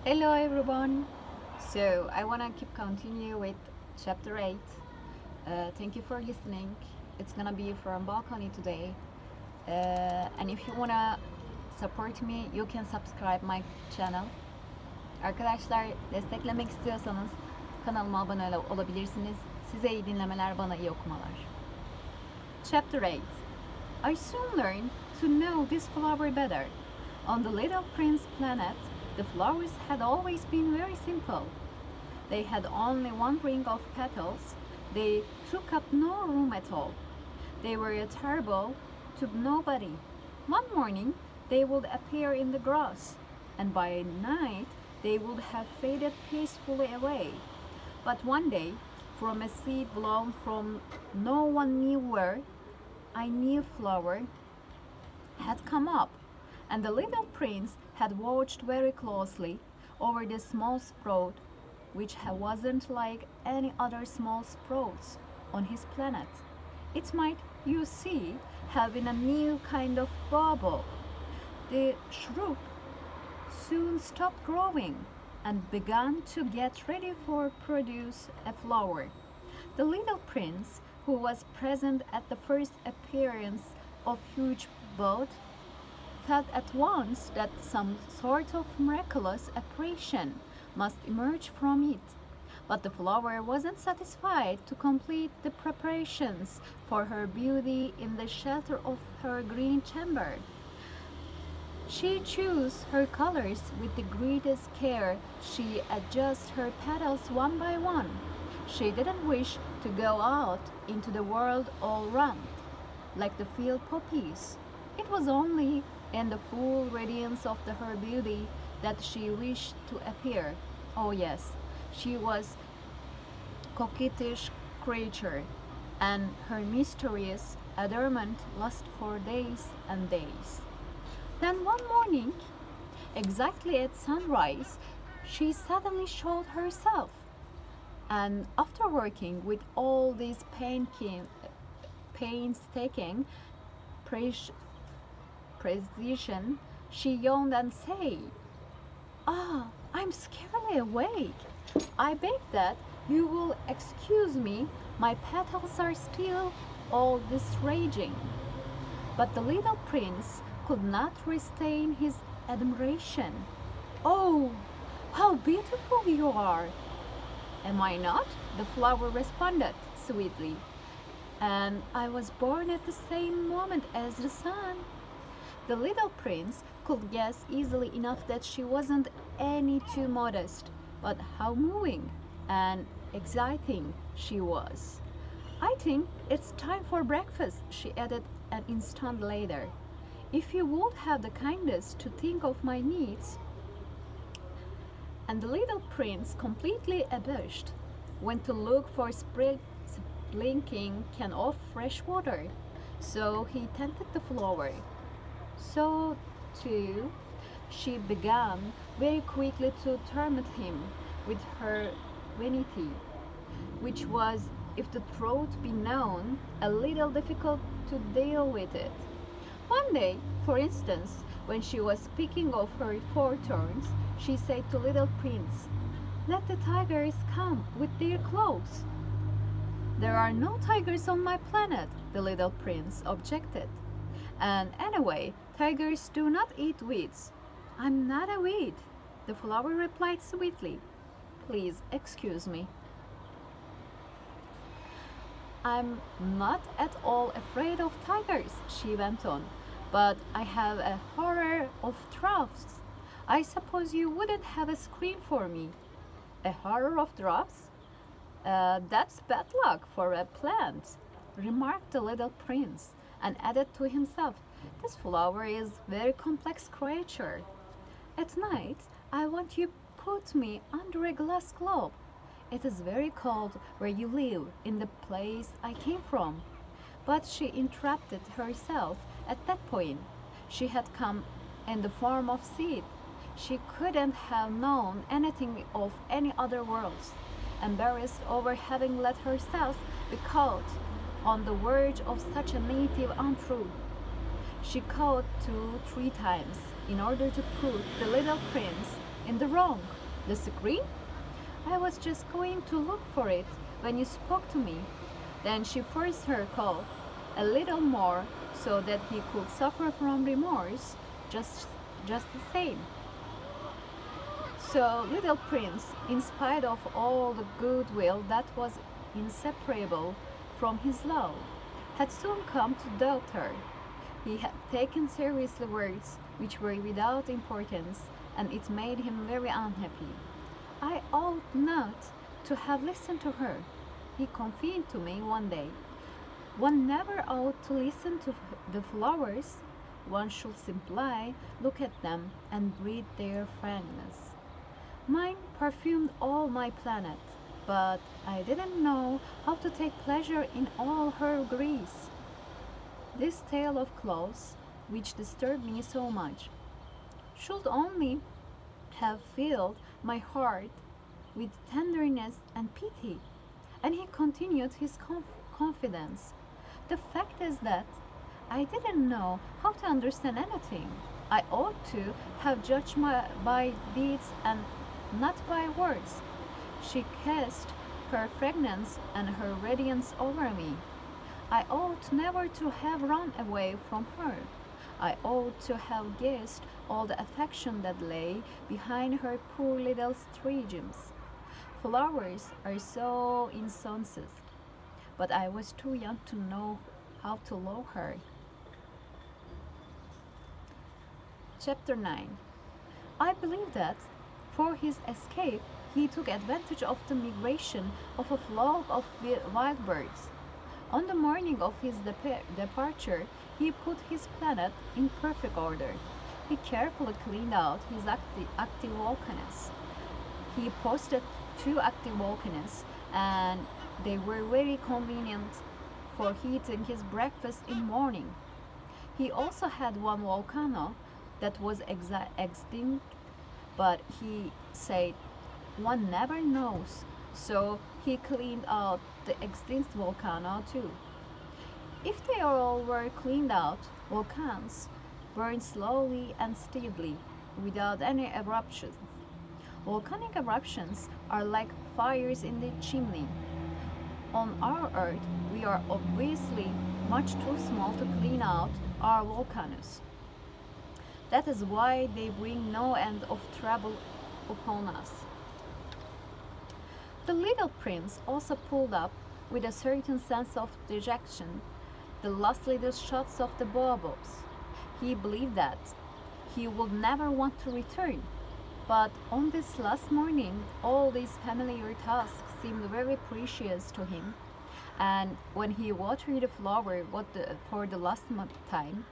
Hello everyone. So I wanna keep continue with chapter 8. Thank you for listening. It's gonna be from balcony today. And if you wanna support me, you can subscribe my channel. Arkadaşlar desteklemek istiyorsanız kanalıma abone olabilirsiniz. Size iyi dinlemeler, bana iyi okumalar. Chapter 8. I soon learned to know this flower better. On the Little Prince planet, the flowers had always been very simple. They had only one ring of petals. They took up no room at all. They were terrible to nobody. One morning they would appear in the grass, and by night they would have faded peacefully away. But one day, from a seed blown from no one knew where, a new flower had come up, and the little prince had watched very closely over the small sprout, which wasn't like any other small sprouts on his planet. It might, you see, have been a new kind of bubble. The shrub soon stopped growing and began to get ready for produce a flower. The little prince, who was present at the first appearance of huge bud, felt at once that some sort of miraculous apparition must emerge from it. But the flower wasn't satisfied to complete the preparations for her beauty in the shelter of her green chamber. She chose her colors with the greatest care. She adjusted her petals one by one. She didn't wish to go out into the world all round, like the field poppies. It was only in the full radiance of her beauty that she wished to appear. Oh yes, she was coquettish creature, and her mysterious adornment lasted for days and days. Then one morning, exactly at sunrise, she suddenly showed herself. And after working with all this painstaking precision, she yawned and said, "Ah, I'm scarcely awake. I beg that you will excuse me. My petals are still all disraging." But the little prince could not restrain his admiration. "Oh, how beautiful you are!" "Am I not?" the flower responded sweetly. "And I was born at the same moment as the sun." The little prince could guess easily enough that she wasn't any too modest, but how moving and exciting she was. "I think it's time for breakfast," she added an instant later. "If you would have the kindness to think of my needs." And the little prince, completely abashed, went to look for a sprinkling can of fresh water. So he tended the flower. So, too, she began very quickly to torment him with her vanity, which was, if the truth be known, a little difficult to deal with it. One day, for instance, when she was speaking of her four thorns, she said to little prince, "Let the tigers come with their clothes." "There are no tigers on my planet," the little prince objected. "And anyway, tigers do not eat weeds." "I'm not a weed," the flower replied sweetly. "Please excuse me." "I'm not at all afraid of tigers," she went on, "but I have a horror of drafts. I suppose you wouldn't have a scream for me." "A horror of drafts? That's bad luck for a plant," remarked the little prince, and added to himself, "This flower is a very complex creature. At night, I want you put me under a glass globe. It is very cold where you live, in the place I came from." But she interrupted herself at that point. She had come in the form of seed. She couldn't have known anything of any other worlds. Embarrassed over having let herself be caught on the verge of such a native untruth, she called 2-3 times in order to put the little prince in the wrong. The screen? I was just going to look for it when you spoke to me. Then she forced her coat a little more so that he could suffer from remorse just the same. So Little Prince, in spite of all the goodwill that was inseparable from his love, had soon come to doubt her. He had taken seriously words which were without importance, and it made him very unhappy. I ought not to have listened to her, he confided to me one day. One never ought to listen to the flowers. One should simply look at them and breathe their fragrance. Mine perfumed all my planet, but I didn't know how to take pleasure in all her grace. This tale of clothes, which disturbed me so much, should only have filled my heart with tenderness and pity. And he continued his confidence. The fact is that I didn't know how to understand anything. I ought to have judged by deeds and not by words. She cast her fragrance and her radiance over me. I ought never to have run away from her. I ought to have guessed all the affection that lay behind her poor little streams. Flowers are so insensate, but I was too young to know how to love her. Chapter 9. I believe that, for his escape, he took advantage of the migration of a flock of wild birds. On the morning of his departure, he put his planet in perfect order. He carefully cleaned out his active volcanoes. He posted 2 active volcanoes, and they were very convenient for heating his breakfast in the morning. He also had one volcano that was extinct, but he said one never knows, so he cleaned out the extinct volcano too. If they all were cleaned out, volcanoes burn slowly and steadily, without any eruptions. Volcanic eruptions are like fires in the chimney. On our Earth, we are obviously much too small to clean out our volcanoes. That is why they bring no end of trouble upon us. The little prince also pulled up with a certain sense of dejection the last little shots of the baubles. He believed that he would never want to return. But on this last morning, all these familiar tasks seemed very precious to him, and when he watered the flower for the last time,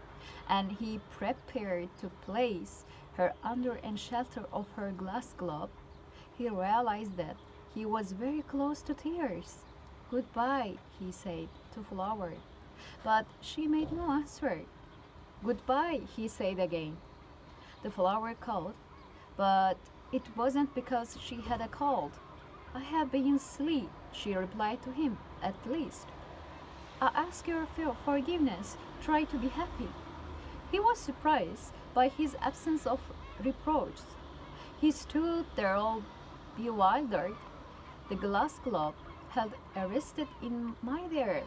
and he prepared to place her under and shelter of her glass globe, he realized that he was very close to tears. "Goodbye," he said to Flower, but she made no answer. "Goodbye," he said again. The flower called, but it wasn't because she had a cold. "I have been silly," she replied to him, "at least. I ask your forgiveness. Try to be happy." He was surprised by his absence of reproach. He stood there all bewildered, the glass globe held arrested in midair.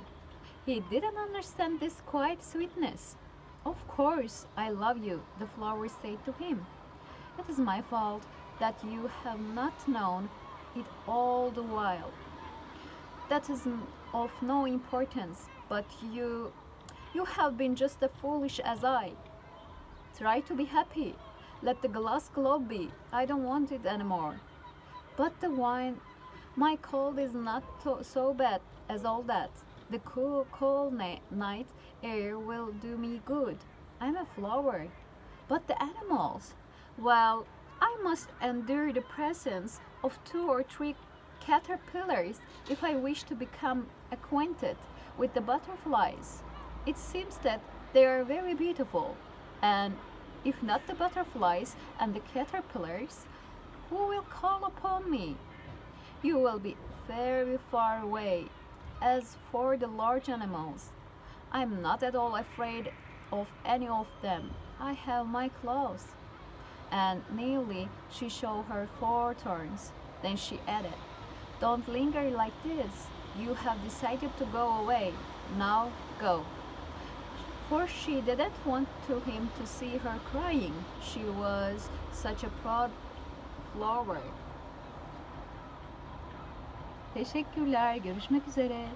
He didn't understand this quiet sweetness. "Of course I love you," the flower said to him. "It is my fault that you have not known it all the while. That is of no importance, but you have been just as foolish as I. Try to be happy. Let the glass globe be. I don't want it anymore." "But the wine, my cold is not so bad as all that. The cool night air will do me good. I'm a flower." "But the animals?" "Well, I must endure the presence of 2 or 3 caterpillars if I wish to become acquainted with the butterflies. It seems that they are very beautiful, and if not the butterflies and the caterpillars, who will call upon me? You will be very far away. As for the large animals, I'm not at all afraid of any of them. I have my claws." and nearly she showed her 4 turns. Then she added, "Don't linger like this. You have decided to go away. Now go." For she didn't want him to see her crying. She was such a proud flower. Teşekkürler. Görüşmek üzere.